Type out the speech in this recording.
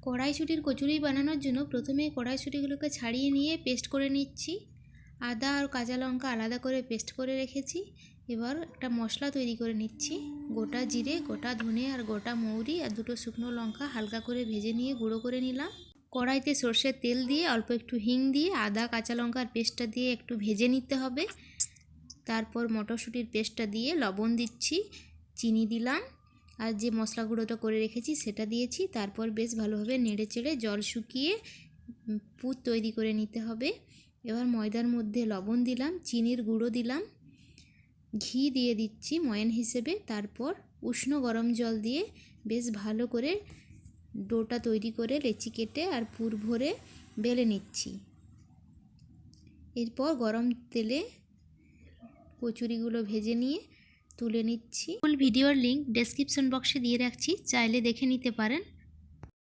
কড়াইশুঁটির কচুরি বানানোর জন্য প্রথমে কড়াইশুঁটিগুলোকে ছাড়িয়ে নিয়ে পেস্ট করে নিচ্ছি। আদা আর কাঁচা লঙ্কা আলাদা করে পেস্ট করে রেখেছি। এবার একটা মশলা তৈরি করে নিচ্ছি। গোটা জিরে, গোটা ধনে আর গোটা মৌরি আর দুটো শুকনো লঙ্কা হালকা করে ভেজে নিয়ে গুঁড়ো করে নিলাম। কড়াইতে সর্ষের তেল দিয়ে অল্প একটু হিং দিয়ে আদা কাঁচা লঙ্কার পেস্টটা দিয়ে একটু ভেজে নিতে হবে। তারপর মটরশুঁটির পেস্টটা দিয়ে লবণ দিচ্ছি, চিনি দিলাম আর যে মশলা গুঁড়োটা করে রেখেছি সেটা দিয়েছি। তারপর বেশ ভালোভাবে নেড়ে চেড়ে জল শুকিয়ে পুর তৈরি করে নিতে হবে। এবার ময়দার মধ্যে লবণ দিলাম, চিনির গুঁড়ো দিলাম, ঘি দিয়ে দিচ্ছি ময়ান হিসেবে। তারপর উষ্ণ গরম জল দিয়ে বেশ ভালো করে ডোটা তৈরি করে লেচি কেটে আর পুর ভরে বেলে নিচ্ছি। এরপর গরম তেলে কচুরিগুলো ভেজে নিয়ে তুলে নিচ্ছি। ফুল ভিডিওর লিঙ্ক ডেসক্রিপশন বক্সে দিয়ে রাখছি, চাইলে দেখে নিতে পারেন।